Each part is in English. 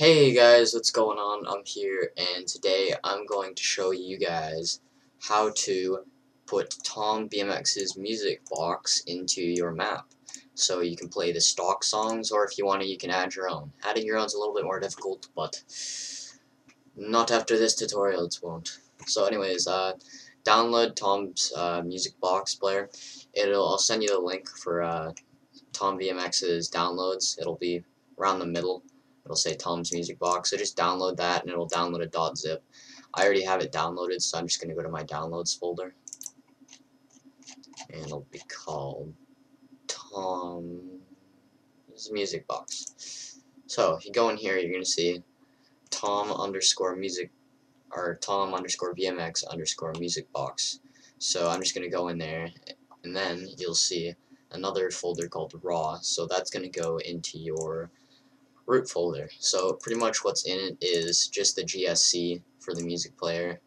Hey guys, what's going on? I'm here, and today I'm going to show you guys how to put Tom BMX's music box into your map. So you can play the stock songs, or if you want to, you can add your own. Adding your own is a little bit more difficult, but not after this tutorial it won't. So anyways, download Tom's music box player. I'll send you the link for Tom BMX's downloads. It'll be around the middle. It'll say Tom's Music Box. So just download that, and it'll download a .zip. I already have it downloaded, so I'm just going to go to my downloads folder, and it'll be called Tom's Music Box. So if you go in here, you're going to see Tom_music or Tom_BMX_music box. So I'm just going to go in there, and then you'll see another folder called raw. So that's going to go into your root folder. So pretty much what's in it is just the GSC for the music player,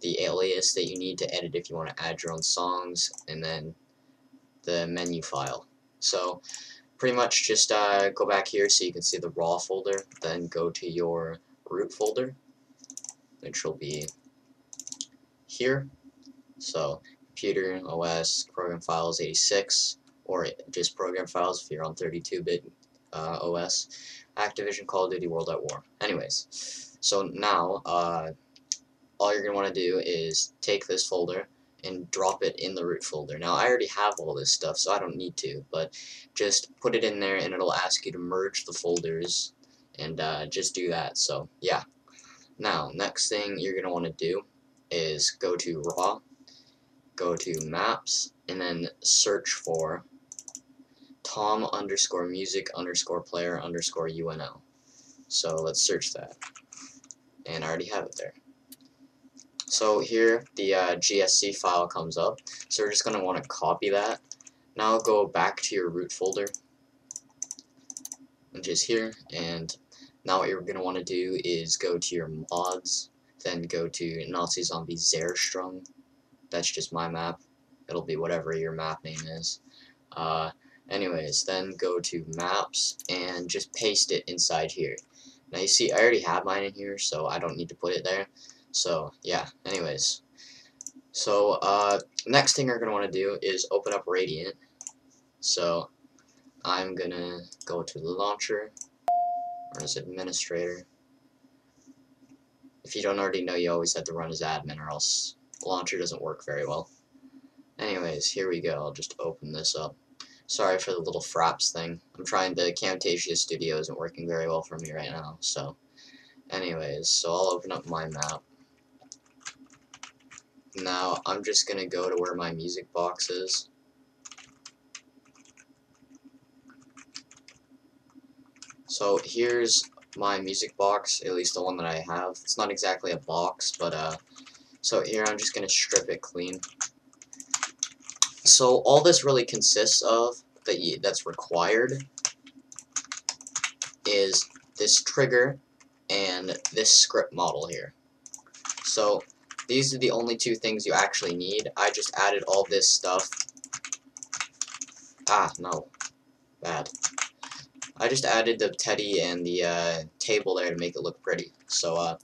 the alias that you need to edit if you want to add your own songs, and then the menu file. So pretty much just go back here so you can see the raw folder, then go to your root folder, which will be here. So computer, OS, program files 86, or just program files if you're on 32-bit OS, Activision, Call of Duty, World at War. Anyways, so now all you're going to want to do is take this folder and drop it in the root folder. Now I already have all this stuff, so I don't need to, but just put it in there and it'll ask you to merge the folders, and just do that. So yeah. Now next thing you're going to want to do is go to raw, go to maps, and then search for Tom_music_player_UNL. So let's search that, and I already have it there. So here the GSC file comes up, so we're just going to want to copy that. Now go back to your root folder, which is here, and now what you're going to want to do is go to your mods, then go to Nazi Zombie Zerstrung. That's just my map. It'll be whatever your map name is. Anyways, then go to maps and just paste it inside here. Now you see I already have mine in here, so I don't need to put it there. So yeah, anyways. So next thing you're going to want to do is open up Radiant. So I'm going to go to the launcher, or as administrator. If you don't already know, you always have to run as admin, or else the launcher doesn't work very well. Anyways, here we go. I'll just open this up. Sorry for the little fraps thing. I'm trying the Camtasia Studio isn't working very well for me right now. So, anyways, so I'll open up my map. Now I'm just gonna go to where my music box is. So here's my music box, at least the one that I have. It's not exactly a box, but so here I'm just gonna strip it clean. So all this really consists of that's required is this trigger and this script model here. So these are the only two things you actually need. I just added all this stuff. No. Bad. I just added the teddy and the table there to make it look pretty. So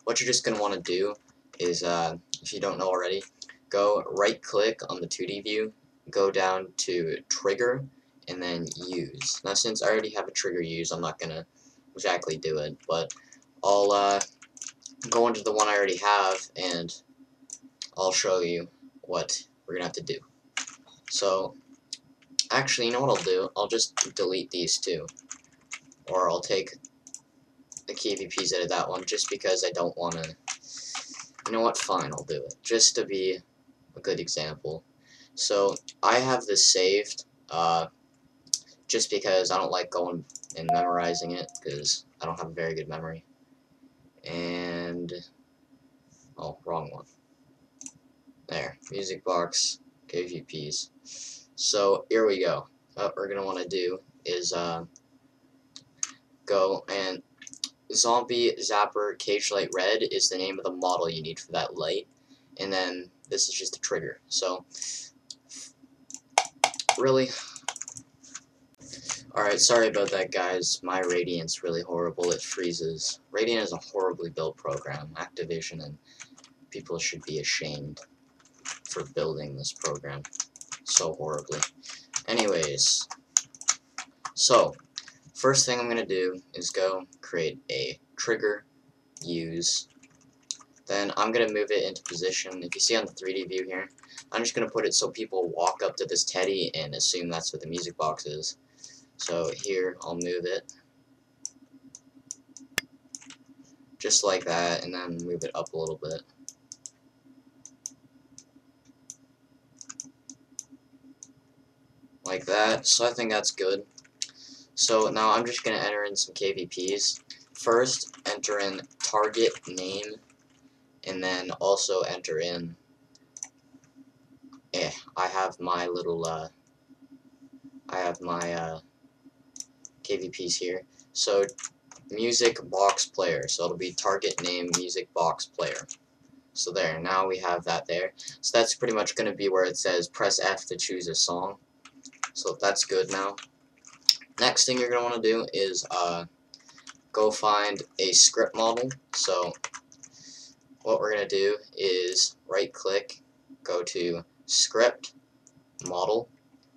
what you're just going to want to do is, if you don't know already, go right click on the 2D view, go down to trigger, and then use. Now since I already have a trigger use, I'm not going to exactly do it, but I'll go into the one I already have, and I'll show you what we're going to have to do. So, actually, you know what I'll do? I'll just delete these two. Or I'll take the KVPs out of that one, just because I don't want to... You know what? Fine, I'll do it. Just to be a good example. So, I have this saved, just because I don't like going and memorizing it, because I don't have a very good memory. And... oh, wrong one. There, music box, KVPs. So here we go. What we're gonna want to do is go and Zombie Zapper Cage Light Red is the name of the model you need for that light, and then this is just a trigger. So really, Alright, sorry about that, guys. My Radiant's really horrible. It freezes. Radiant is a horribly built program. Activision and people should be ashamed for building this program so horribly. Anyways, so, first thing I'm going to do is go create a trigger, use. Then I'm going to move it into position. If you see on the 3D view here, I'm just going to put it so people walk up to this teddy and assume that's what the music box is. So here, I'll move it just like that, and then move it up a little bit. Like that. So I think that's good. So now I'm just going to enter in some KVPs. First, enter in target name, and then also enter in, I have my little, KVPs here. So music box player, so it'll be target name music box player. So there, now we have that there. So that's pretty much going to be where it says press F to choose a song. So that's good now. Next thing you're going to want to do is go find a script model. So what we're going to do is right click, go to script model,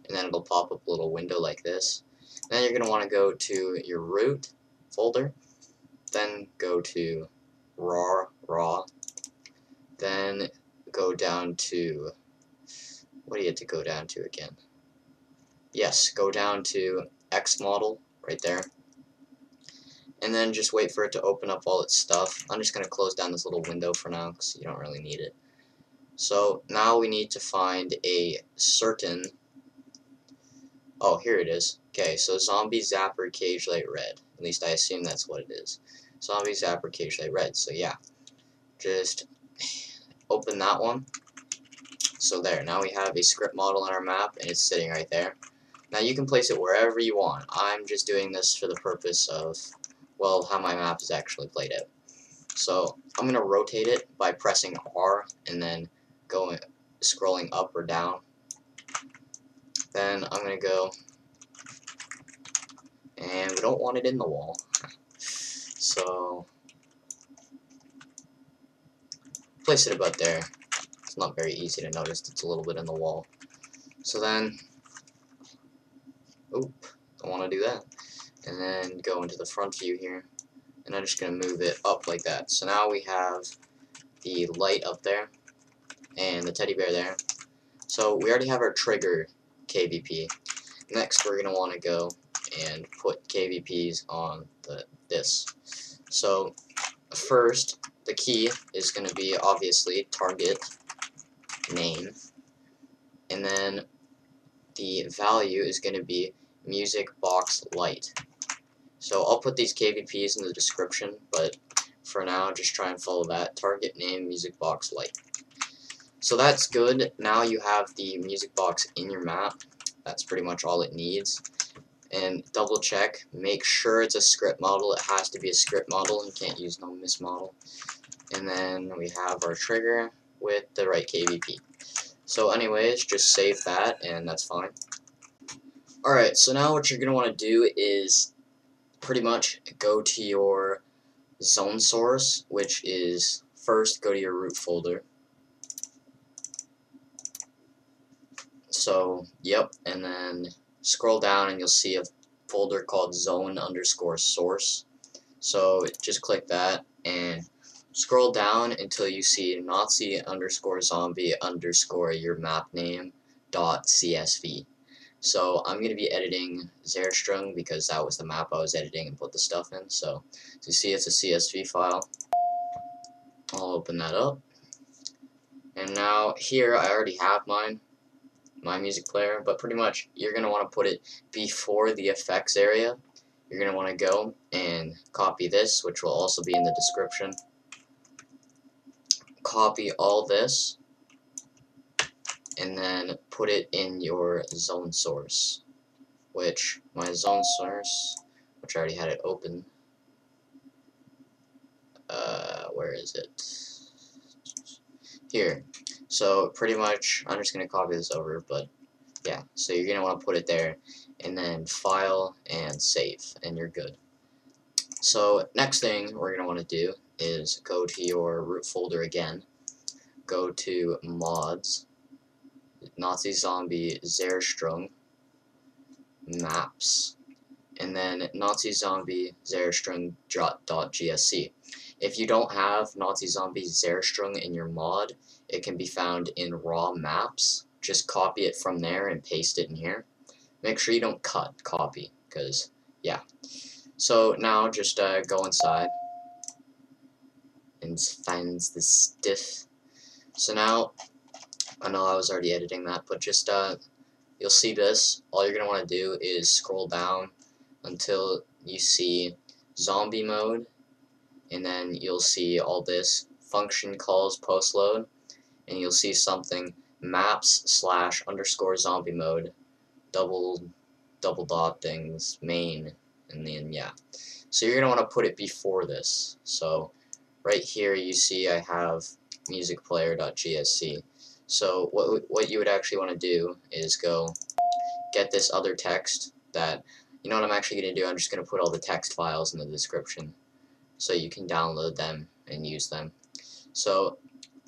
and then it'll pop up a little window like this. Then you're going to want to go to your root folder, then go to raw, then go down to, what do you have to go down to again? Yes, go down to X model right there, and then just wait for it to open up all its stuff. I'm just going to close down this little window for now because you don't really need it. So now we need to find a certain, oh, here it is. Okay, so Zombie Zapper Cage Light Red. At least I assume that's what it is. Zombie Zapper Cage Light Red. So yeah, just open that one. So there, now we have a script model in our map, and it's sitting right there. Now you can place it wherever you want. I'm just doing this for the purpose of, well, how my map is actually played out. So I'm going to rotate it by pressing R and then scrolling up or down. Then I'm going to go, and we don't want it in the wall. So place it about there. It's not very easy to notice, it's a little bit in the wall. So then, oop, don't want to do that. And then go into the front view here, and I'm just going to move it up like that. So now we have the light up there, and the teddy bear there. So we already have our trigger KVP. Next we're going to want to go and put KVPs on this. So first, the key is going to be obviously target name, and then the value is going to be music box light. So I'll put these KVPs in the description, but for now just try and follow that. Target name music box light. So that's good. Now you have the music box in your map. That's pretty much all it needs. And double check, make sure it's a script model. It has to be a script model, you can't use no miss model. And then we have our trigger with the right KVP. So anyways, just save that and that's fine. Alright, so now what you're going to want to do is pretty much go to your zone source, which is first go to your root folder. So, yep, and then scroll down and you'll see a folder called zone_source. So just click that and scroll down until you see Nazi_zombie_ your map name .csv. So I'm going to be editing Zerstrung because that was the map I was editing and put the stuff in. So you see it's a CSV file. I'll open that up. And now here I already have my music player, but pretty much you're going to want to put it before the effects area. You're going to want to go and copy this, which will also be in the description. Copy all this, and then put it in your zone source, which my zone source, which I already had it open. Where is it? Here. So pretty much, I'm just going to copy this over, but yeah, so you're gonna want to put it there, and then file and save, and you're good. So next thing we're gonna want to do is go to your root folder again, go to mods, Nazi Zombie Zerstrung, maps, and then Nazi Zombie Zerstrung.gsc. If you don't have Nazi Zombie Zerstrung in your mod, it can be found in raw maps. Just copy it from there and paste it in here. Make sure you don't copy, because, yeah. So now just go inside and find the stiff. So now, I know I was already editing that, but just, you'll see this. All you're going to want to do is scroll down until you see zombie mode, and then you'll see all this function calls post load, and you'll see something maps/_zombie mode double dot things main, and then yeah. So you're gonna want to put it before this. So right here you see I have musicplayer.gsc. So what you would actually want to do is go get this other text that, you know what I'm actually going to do, I'm just going to put all the text files in the description so you can download them and use them. So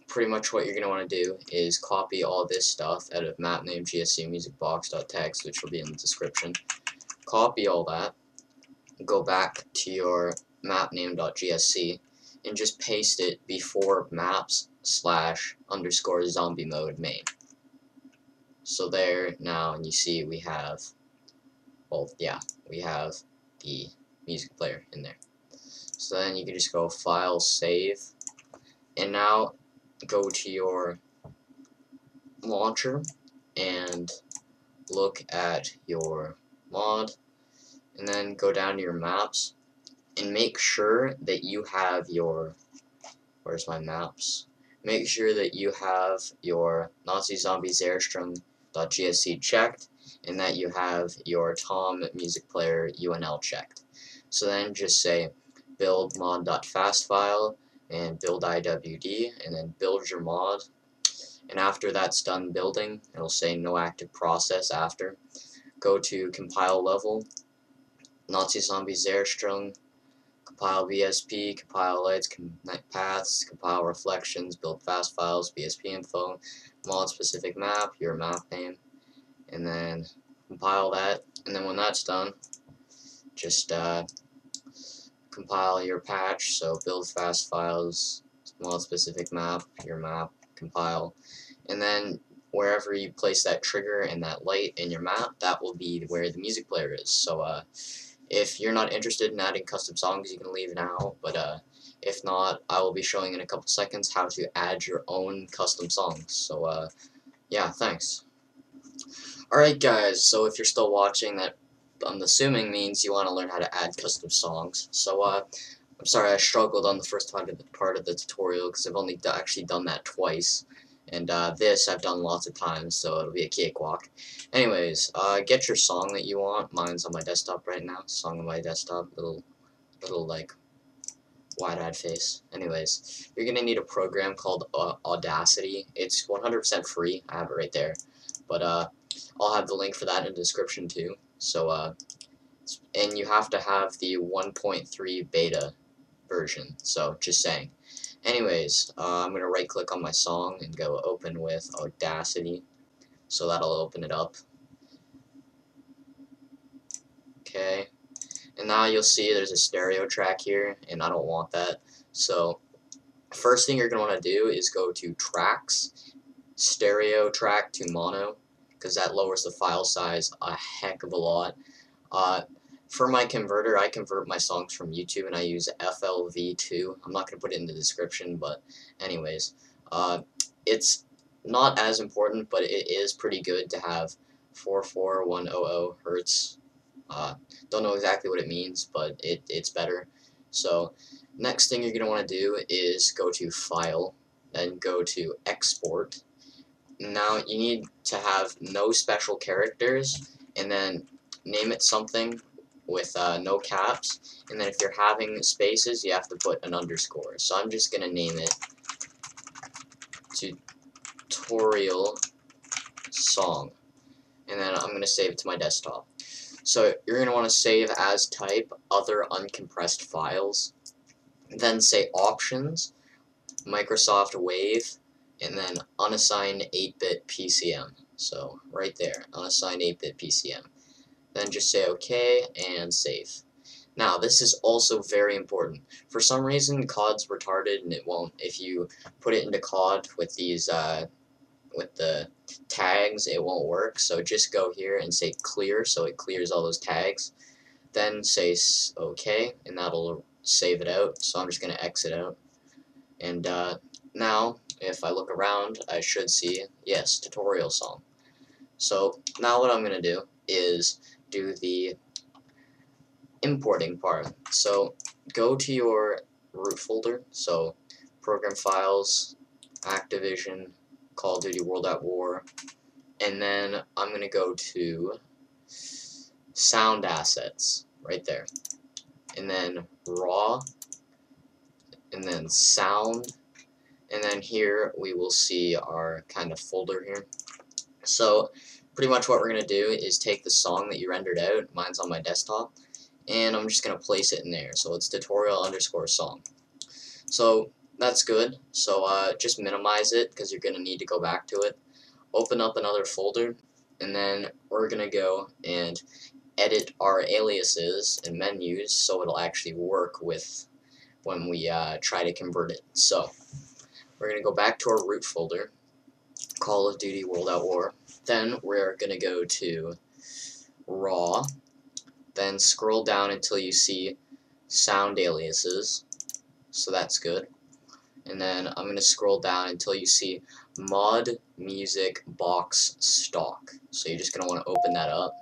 pretty much what you're going to want to do is copy all this stuff out of map name gsc musicbox.txt, which will be in the description. Copy all that, go back to your mapname.gsc, and just paste it before maps/_zombie mode main. So there now, and you see we have, well, yeah, we have the music player in there. So then you can just go file, save, and now go to your launcher and look at your mod, and then go down to your maps and make sure that you have your, where's my maps? Make sure that you have your Nazi Zombie Zerstrung.gsc checked, and that you have your Tom Music Player UNL checked. So then just say build mod.fastfile and build IWD, and then build your mod. And after that's done building, it'll say no active process after. Go to compile level, Nazi Zombie Zerstrung, compile BSP, compile lights, connect paths, compile reflections, build fast files, BSP info, mod specific map, your map name, and then compile that. And then when that's done, just compile your patch, so build fast files, mod specific map, your map, compile, and then wherever you place that trigger and that light in your map, that will be where the music player is. So if you're not interested in adding custom songs, you can leave now, but if not, I will be showing in a couple seconds how to add your own custom songs. So yeah, thanks. Alright guys, so if you're still watching, that I'm assuming means you want to learn how to add custom songs. So I'm sorry I struggled on the first part of the tutorial because I've only actually done that twice, and this I've done lots of times, so it'll be a cakewalk. Anyways, get your song that you want. Mine's on my desktop right now. Song on my desktop, little like wide-eyed face. Anyways, you're gonna need a program called Audacity. It's 100% free. I have it right there, but I'll have the link for that in the description too. So and you have to have the 1.3 beta version, so just saying. Anyways, I'm going to right click on my song and go open with Audacity, so that'll open it up. Okay, and now you'll see there's a stereo track here, and I don't want that. So first thing you're going to want to do is go to Tracks, Stereo Track to Mono, because that lowers the file size a heck of a lot. For my converter, I convert my songs from YouTube, and I use FLV2. I'm not going to put it in the description, but anyways, it's not as important, but it is pretty good to have 44100 hertz. Don't know exactly what it means, but it's better. So next thing you're going to want to do is go to File, then go to Export. Now you need to have no special characters, and then name it something with no caps, and then if you're having spaces, you have to put an underscore. So I'm just going to name it tutorial song, and then I'm going to save it to my desktop. So you're going to want to save as type other uncompressed files, then say options, Microsoft Wave, and then unassigned 8-bit PCM. So right there, unassigned 8-bit PCM. Then just say OK and save. Now this is also very important. For some reason COD's retarded and it won't. If you put it into COD with these with the tags, it won't work. So just go here and say clear, so it clears all those tags. Then say OK, and that'll save it out. So I'm just going to exit out. And now, if I look around, I should see, yes, tutorial song. So now what I'm going to do is do the importing part. So go to your root folder, so program files, Activision, Call of Duty World at War, and then I'm going to go to sound assets, right there, and then raw, and then sound, and then here we will see our kind of folder here. So pretty much what we're going to do is take the song that you rendered out, mine's on my desktop, and I'm just going to place it in there. So it's tutorial_song. So that's good. So just minimize it because you're going to need to go back to it. Open up another folder, and then we're going to go and edit our aliases and menus so it'll actually work with when we try to convert it. So we're going to go back to our root folder, Call of Duty World at War. Then we're going to go to raw, then scroll down until you see sound aliases, so that's good. And then I'm going to scroll down until you see mod music box stock. So you're just going to want to open that up,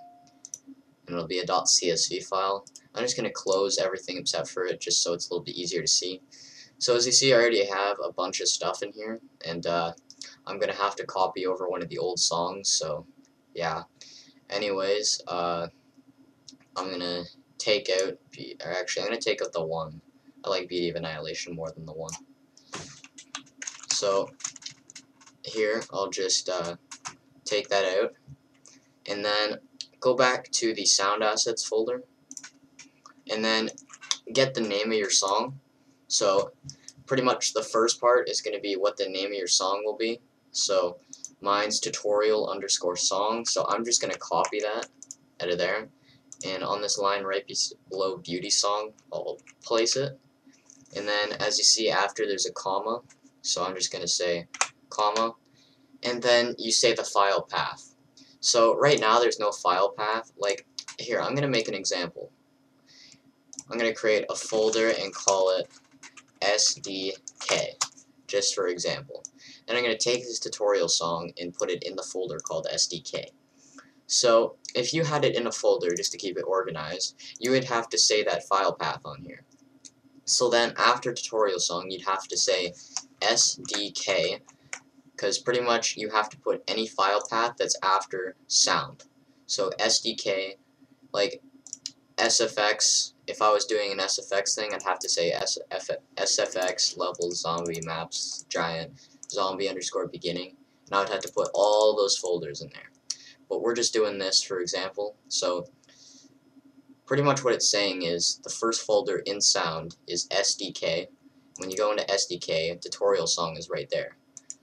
and it'll be a .csv file. I'm just going to close everything except for it, just so it's a little bit easier to see. So as you see, I already have a bunch of stuff in here, and I'm going to have to copy over one of the old songs, so yeah. Anyways, I'm going to take out, I'm going to take out the 1. I like Beauty of Annihilation more than the 1. So here, I'll just take that out, and then go back to the sound assets folder, and then get the name of your song. So pretty much the first part is going to be what the name of your song will be. So mine's tutorial_song, so I'm just going to copy that out of there, and on this line right below beauty song, I'll place it, and then as you see after there's a comma, so I'm just going to say comma, and then you say the file path. So right now there's no file path. Like here, I'm going to make an example. I'm going to create a folder and call it SDK, just for example. And I'm going to take this tutorial song and put it in the folder called SDK. So if you had it in a folder, just to keep it organized, you would have to say that file path on here. So then after tutorial song, you'd have to say SDK, because pretty much you have to put any file path that's after sound. So SDK, like SFX, if I was doing an SFX thing, I'd have to say SFX level zombie maps giant zombie_beginning, and I would have to put all those folders in there. But we're just doing this for example, so pretty much what it's saying is the first folder in sound is SDK. When you go into SDK, tutorial song is right there.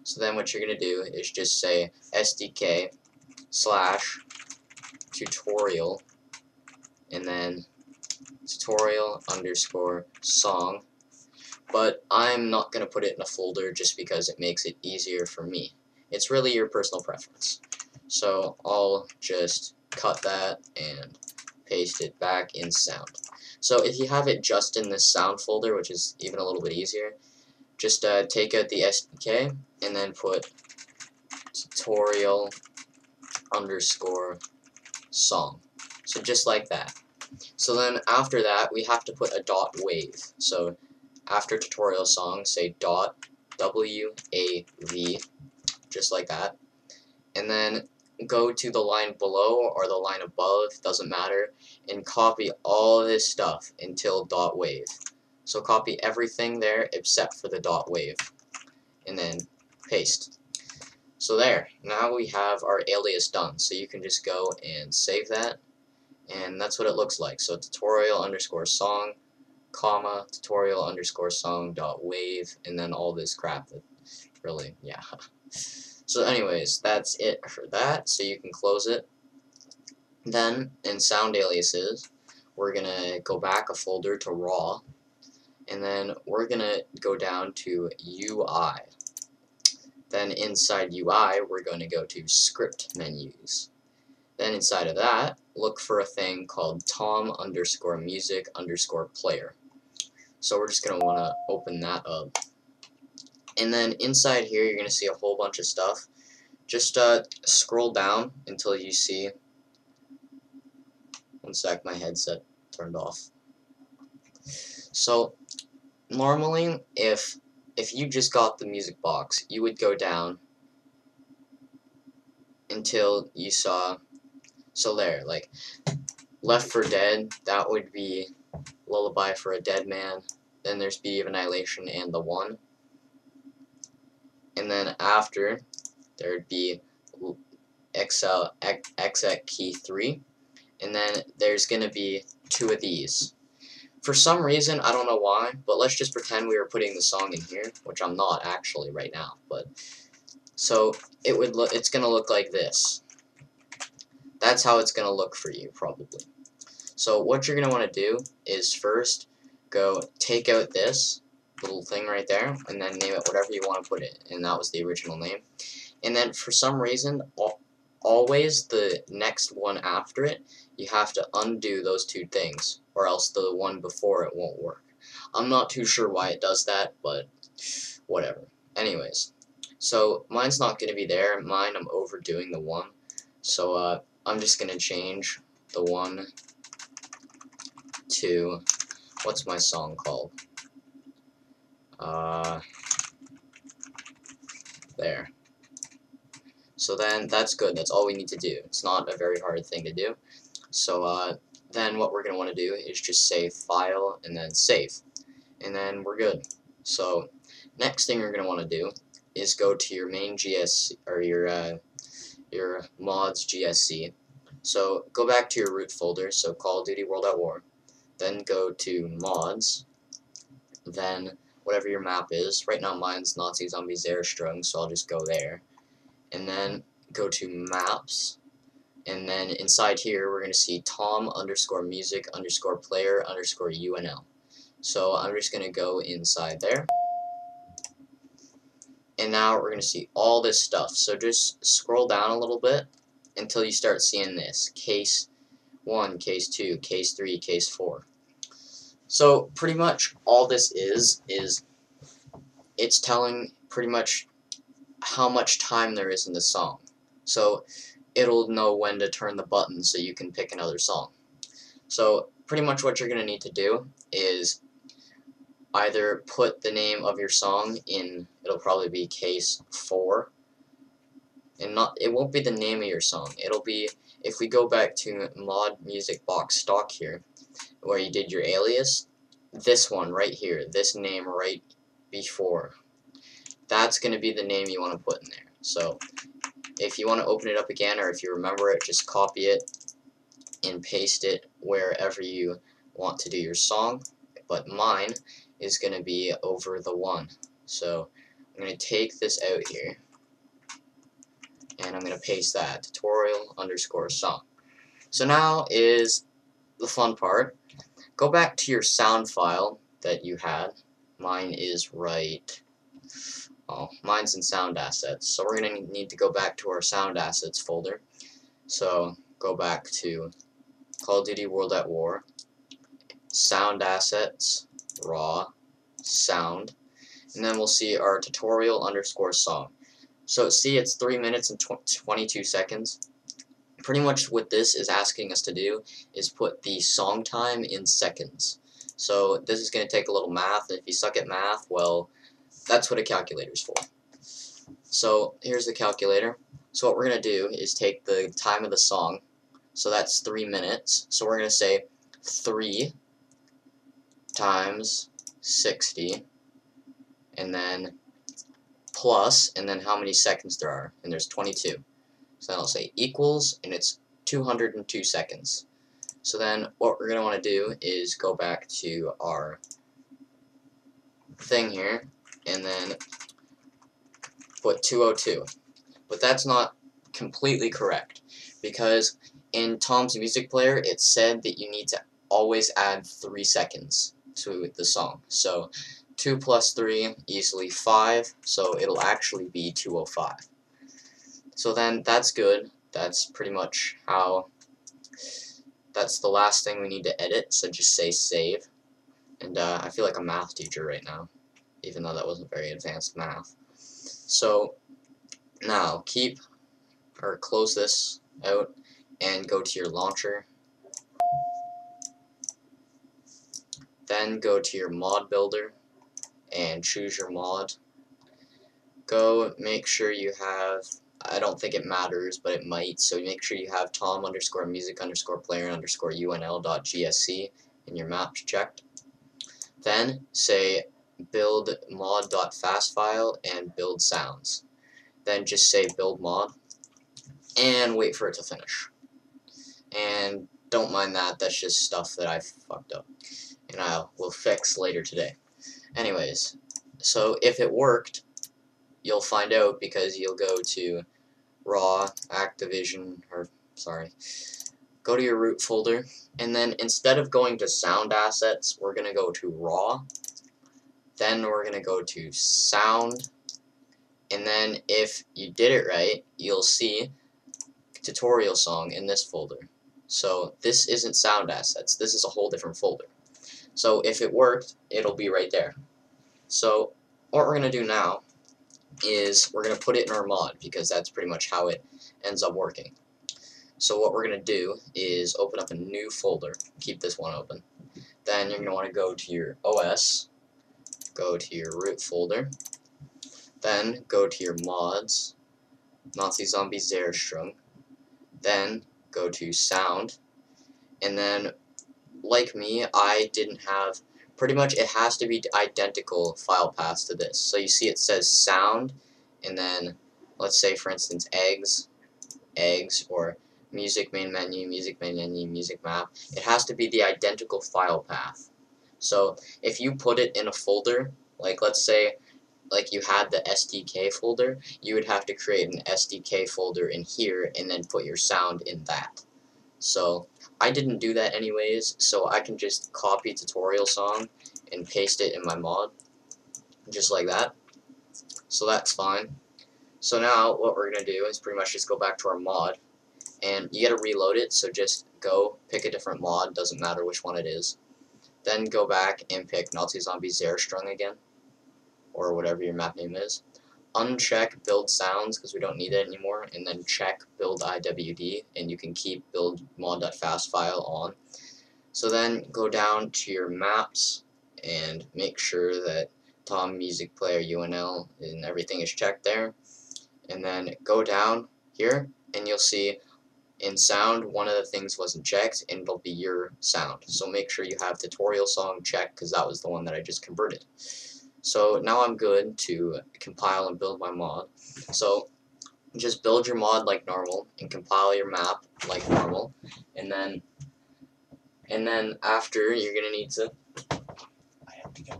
So then what you're going to do is just say SDK/tutorial, and then tutorial_song, but I'm not going to put it in a folder just because it makes it easier for me. It's really your personal preference. So I'll just cut that and paste it back in sound. So if you have it just in this sound folder, which is even a little bit easier, just take out the SDK and then put tutorial_song. So just like that. So then after that, we have to put a .wav. So after tutorial song, say .wav, just like that. And then go to the line below or the line above, doesn't matter, and copy all this stuff until .wav. So copy everything there except for the .wav, and then paste. So there, now we have our alias done. So you can just go and save that, and that's what it looks like. So tutorial underscore song, comma, tutorial underscore song dot wave, and then all this crap that really, yeah. So anyways, that's it for that, so you can close it. Then, in sound aliases, we're gonna go back a folder to raw, and then we're gonna go down to UI. Then inside UI, we're going to go to script menus. Then inside of that, look for a thing called tom underscore music underscore player. So we're just going to want to open that up. And then inside here, you're going to see a whole bunch of stuff. Just scroll down until you see, one sec, my headset turned off. So normally, if you just got the music box, you would go down until you saw, so there, like, Left 4 Dead, that would be Lullaby for a Dead Man. Then there's Beauty of Annihilation and The One. And then after, there'd be Exec Key 3. And then there's going to be 2 of these. For some reason, I don't know why, but let's just pretend we were putting the song in here, which I'm not actually right now. But so it's going to look like this. That's how it's going to look for you, probably. So what you're going to want to do is first go take out this little thing right there, and then name it whatever you want to put it, and that was the original name. And then for some reason, always the next one after it, you have to undo those 2 things, or else the one before it won't work. I'm not too sure why it does that, but whatever. Anyways, so mine's not going to be there. Mine, I'm overdoing the 1. So I'm just going to change the 1 to, what's my song called? There. So then that's good. That's all we need to do. It's not a very hard thing to do. So then what we're going to want to do is just say file and then save. And then we're good. So next thing you're going to want to do is go to your main GSC, or your mods GSC. So go back to your root folder, so Call of Duty World at War. Then go to mods. Then whatever your map is. Right now mine's Nazi Zombies Airstrung, so I'll just go there. And then go to maps. And then inside here we're going to see tom underscore music underscore player underscore UNL. So I'm just going to go inside there. And now we're going to see all this stuff. So just scroll down a little bit until you start seeing this. Case 1, Case 2, Case 3, Case 4. So pretty much all this is it's telling pretty much how much time there is in the song. So it'll know when to turn the button so you can pick another song. So pretty much what you're going to need to do is either put the name of your song in, it'll probably be Case 4, and it won't be the name of your song. It'll be, if we go back to mod music box stock here, where you did your alias, this one right here, this name right before, that's going to be the name you want to put in there. So if you want to open it up again, or if you remember it, just copy it and paste it wherever you want to do your song. But mine is going to be over the 1. So I'm going to take this out here, and I'm going to paste that, tutorial underscore song. So now is the fun part. Go back to your sound file that you had. Mine is right, mine's in sound assets. So we're going to need to go back to our sound assets folder. So go back to Call of Duty World at War, sound assets, raw, sound, and then we'll see our tutorial underscore song. So see, it's 3 minutes and 22 seconds. Pretty much what this is asking us to do is put the song time in seconds. So this is going to take a little math. If you suck at math, well, that's what a calculator's for. So here's the calculator. So what we're going to do is take the time of the song. So that's 3 minutes. So we're going to say 3 times 60, and then plus, and then how many seconds there are, and there's 22. So then I'll say equals, and it's 202 seconds. So then what we're going to want to do is go back to our thing here, and then put 202. But that's not completely correct, because in Tom's music player it said that you need to always add 3 seconds to the song. So 2 plus 3 easily 5, so it'll actually be 205. So then that's good. That's pretty much how, that's the last thing we need to edit, so just say save. And I feel like a math teacher right now, even though that wasn't very advanced math. So now keep, or close this out and go to your launcher. Then go to your mod builder and choose your mod. Go make sure you have, I don't think it matters, but it might, so make sure you have tom_music_player_unl.gsc in your maps checked. Then say build mod.fastfile and build sounds. Then just say build mod and wait for it to finish. And don't mind that, that's just stuff that I fucked up and I will fix later today. Anyways, so if it worked, you'll find out because you'll go to raw Activision, or sorry, go to your root folder, and then instead of going to sound assets, we're going to go to raw, then we're going to go to sound, and then if you did it right, you'll see tutorial song in this folder. So this isn't sound assets, this is a whole different folder. So if it worked, it'll be right there. So what we're going to do now is we're going to put it in our mod, because that's pretty much how it ends up working. So what we're going to do is open up a new folder, keep this one open. Then you're going to want to go to your OS, go to your root folder, then go to your mods, Nazi Zombie Zerstrung, then go to sound, and then like me, I didn't have, pretty much it has to be identical file paths to this. So you see it says sound, and then let's say for instance eggs, or music main menu, music map. It has to be the identical file path. So if you put it in a folder, like let's say like you had the SDK folder, you would have to create an SDK folder in here and then put your sound in that. So I didn't do that anyways, so I can just copy tutorial song and paste it in my mod, just like that. So that's fine. So now what we're going to do is pretty much just go back to our mod, and you got to reload it, so just go pick a different mod, doesn't matter which one it is. Then go back and pick Nazi Zombie Zerstrung again, or whatever your map name is. Uncheck build sounds because we don't need it anymore, and then check build IWD, and you can keep build mod.fastfile on. So then go down to your maps and make sure that Tom Music Player UNL and everything is checked there, and then go down here and you'll see in sound one of the things wasn't checked, and it'll be your sound. So make sure you have tutorial song checked because that was the one that I just converted. So now I'm good to compile and build my mod. So just build your mod like normal and compile your map like normal, and then after you're gonna need to. I have to get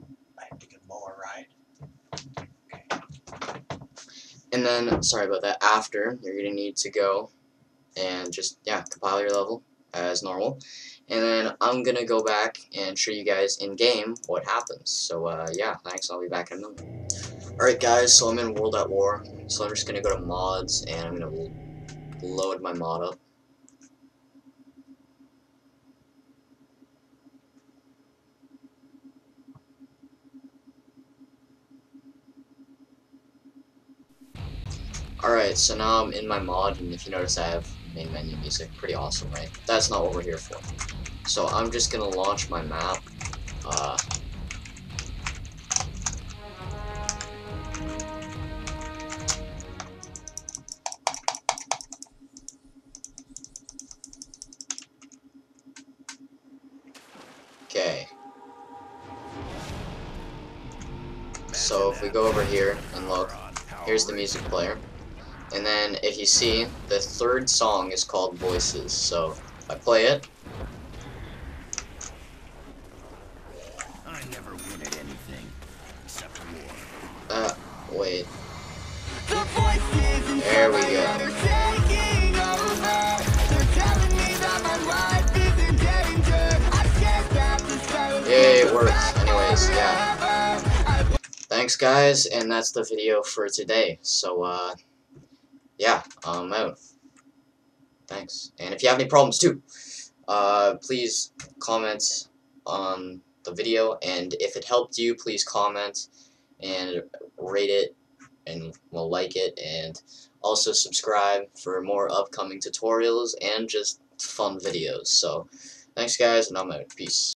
more right. Okay. And then sorry about that. After you're gonna need to go and just compile your level as normal. And then I'm gonna go back and show you guys in game what happens. So yeah, thanks. I'll be back in a minute. Alright guys, so I'm in World at War. So I'm just gonna go to mods and I'm gonna load my mod up. Alright, so now I'm in my mod, and if you notice I have main menu music. Pretty awesome, right? That's not what we're here for. So I'm just gonna launch my map. Okay. So if we go over here and look, here's the music player. And then if you see, the third song is called Voices. So if I play it, I never win at anything except war. wait. There we go. Yay, it works. Anyways, yeah. Thanks, guys, and that's the video for today. So, yeah, I'm out. Thanks. And if you have any problems, too, please comment on the video, and if it helped you, please comment and rate it, and well, like it, and also subscribe for more upcoming tutorials and just fun videos. So, thanks, guys, and I'm out. Peace.